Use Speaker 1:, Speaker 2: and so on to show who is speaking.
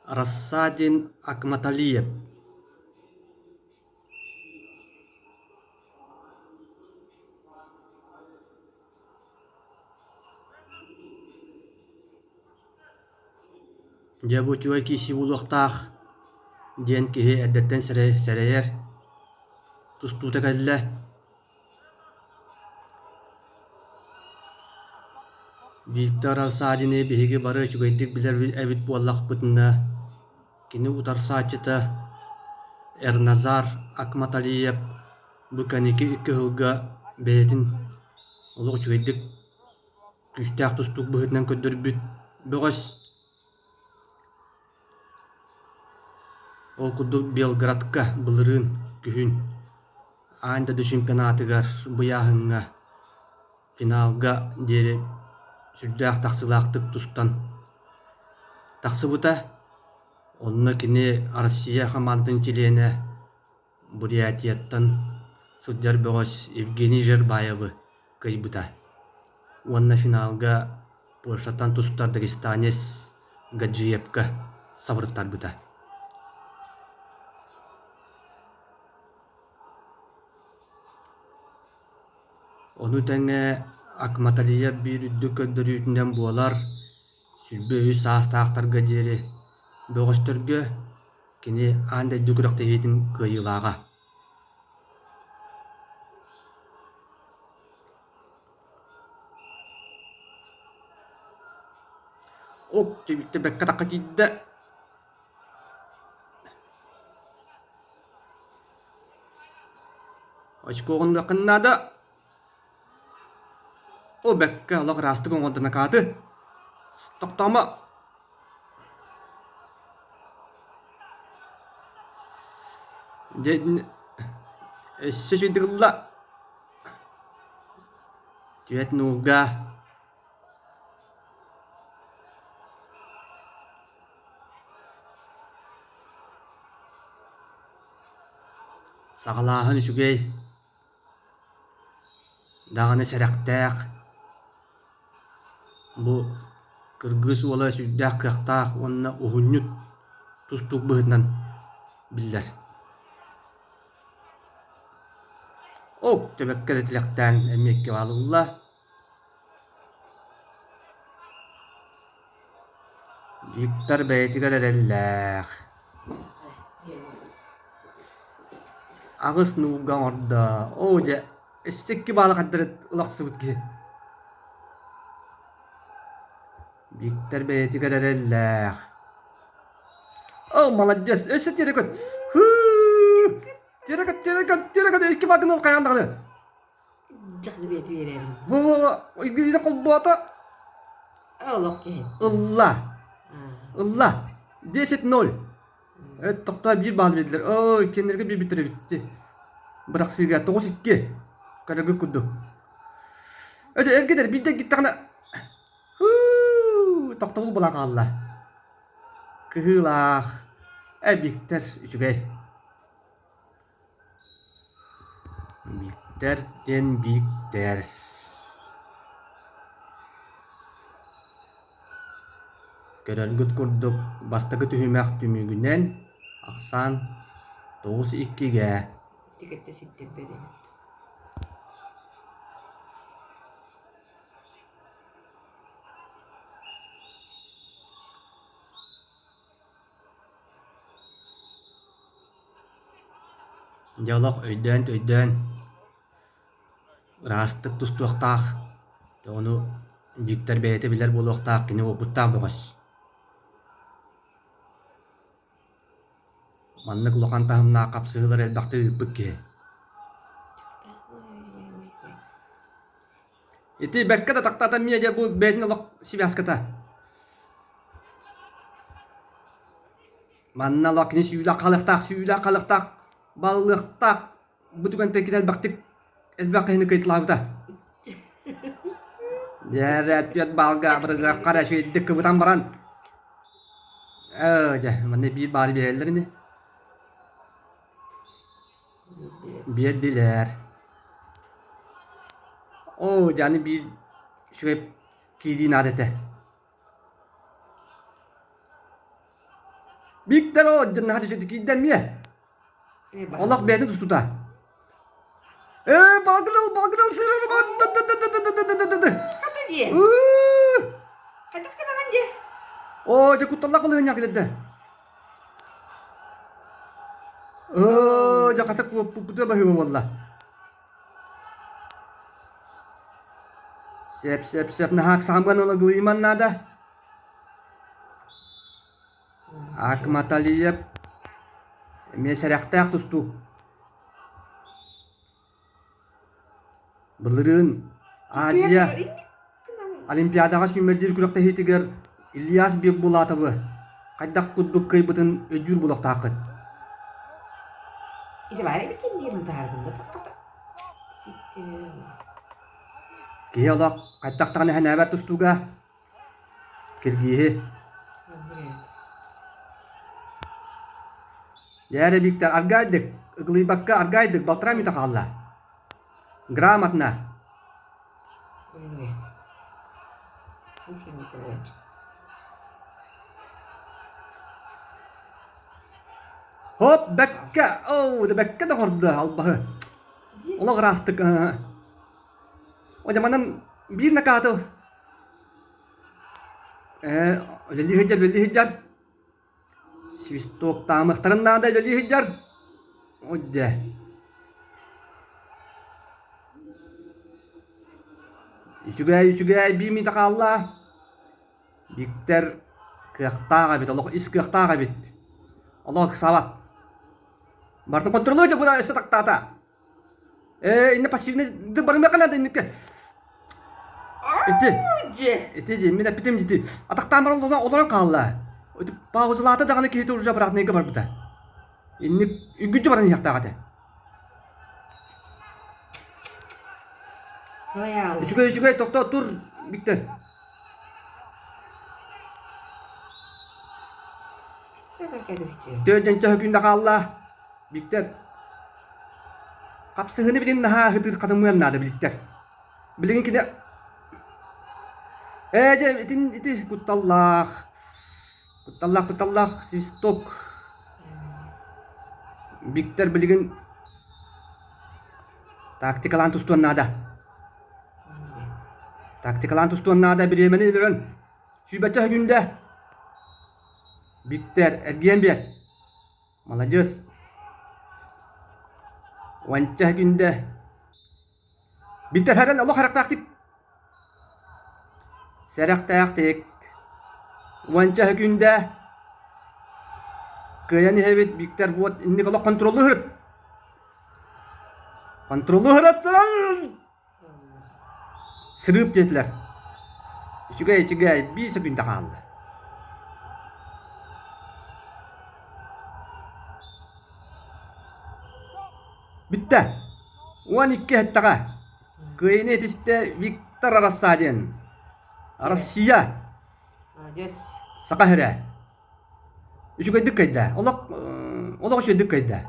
Speaker 1: Rassadin Akmataliyev. Jabu cuy kisi uluqtaq diyen kihi eddetten sereyer tustuta kelle Viktor Alsadini bihigi barı çugaydik biler evit bollaq bıtına kini utar saçıta Ernazar Akmataliyev bu kaniki iki hılga beyetin uluq çugaydik küstaq tustuk bıhıtnan köddürbüt boğaz ol kudu Belgradka bılırın kühün anda çempionatıgar bu yahınga finalga deri sürdüğü taksılaqtık tustan taksıbuta onunla kini Rusya komandın çilene Buryatiyattan Sudyar Boğaz Evgeniy Jerbayev'ı kaybuta. Onunla finalga Polşatan tustar Dagestanes Gadjiyevka savırtar buta. Onu tenge Akmataliyev bir üddü köddürüyütünden buolar sülböğü saastağıttarga deri boğaztörgö kini anda dükraqta yedim kıyılağa. Ok, bitti bekka takka cidde. Açkoğun yakınlarda. O bekka alaq rastı koğundana kadı. Stoktama. Seçidirilla. Tüet nuga. Sağlağın şügey. Dağını serektaq. Bu Kırgız ola sürdaq kıqtaq onna uhunyut tustuk bıhından biller. Ok, tebekka da tilaktan emmekke valullah. Viktor beytiga derellaq. Ağız nuga orada. Oja eşekki balık adret ılaqsıbıt ki. Viktor beytiga derellaq. Oh, молодец. Eşek terekot. Terekot eşki bakın ol kayandağını.
Speaker 2: Cıklı bir verelim.
Speaker 1: O İngilizce kol bu ata.
Speaker 2: Allah ki.
Speaker 1: Allah. Allah. 10-0. Evet, tokta bir bal verdiler. Oh, kendilerine bir bitire bitti. Bırak silga 9-2. Karagı kudu. Öde ergeler bir de gitti kana. Tokta bul bulak Allah. Kıhılak. Viktor üçügey. Viktor den Viktor. Körelgüt kurduk bastagı tühümek tümügünden aksan 9-2'ge.
Speaker 2: Dikkat etsin benim.
Speaker 1: Diyalog öyden rastık tustuqtaq. Onu Viktor beyete biler buluqtaq kini oputtaq boğaz. Manlık lokan tahımna kapsığılar elbaqtı ıpık ki. Iti bekka da taktata miye bu beytin olaq sibiaskata. Manna loq kini suyla qalıqtaq. Balıqtaq. Bu tüken tekin elbaqtık. Elbaqı hini kayıtlavıda. Deret piyat balga bırıga qara şuyeddik kıvıtan baran. Manne bir bari verirler mi? Verdiler. Yani bir şöyle giydiğin adete. Виктор о жана хadi şedi kiden miye? Allah beni tututa. Balgınal sırrını
Speaker 2: Kata diye. Kata kanaman diye.
Speaker 1: O je kutallak boleh nyak lede. Ja kata putu bahwa wallah. Siap nah samban ola gliman nada. Ak mata liyap. Meşerektak tustu. Bılırın Aziya Olimpiadaga sümerdir kulakta hetiger İlyas Bekbulatov'u Kaydak kudduk kıybıtın öcür bulak takıt.
Speaker 2: İşte bari bir kendi yerim targında. Kata. Sittin.
Speaker 1: Kiye olak kaydak tağını henevet tustuga Kirgihi Yere Viktor argaydık Iglibakka argaydık Baltırami takalla Gramatna
Speaker 2: Öyle. Bu şimdi kolay.
Speaker 1: Hop bekka da bekka da hordu albahı Ola rastık O zamandan bir nakatı Öyle hiccar Swistok tamıhtarın nada öyle hiccar Oca Üçügay bir mi takalla Viktor kıhtağa gabit Allah is kıhtağa gabit Allah sabat Bartın kontrolü aja bu da setak tata ini pasifnya de barang makan ada ini ke Itu je mina pitim jiti atak tamar orang kalla itu pauzalata da kana kihit urja berat nega bar buta ini gücü barang yakta kata
Speaker 2: Royal.
Speaker 1: Üçügay tokto tur Viktor
Speaker 2: Şaka kadar.
Speaker 1: Dördüncü hükümde kalla Viktor kapsığını bilin daha hıdır kadınmıyan nada Viktor bilin ki de itu kutallak Swistok Viktor bilin taktikalan tustuan nada Taktikalan tustuan nada bir yemeni ilerin Şubatı hükümde Viktor ergen bir Malajus Wancah günde Viktor haran Allah harak taktik Serak taktik Wancah günde Kayani hevit Viktor buat ini kalau kontrolü hırıt Kontrolü hırıt Sırıp dediler Üçügay bir sekünde kaldı Bitti. 12 hattaga. Kıyını yetişte Viktor Arasadian. Arasya.
Speaker 2: Yes.
Speaker 1: Sakahira. Üçügay dıkkayda. Allah şu dıkkayda.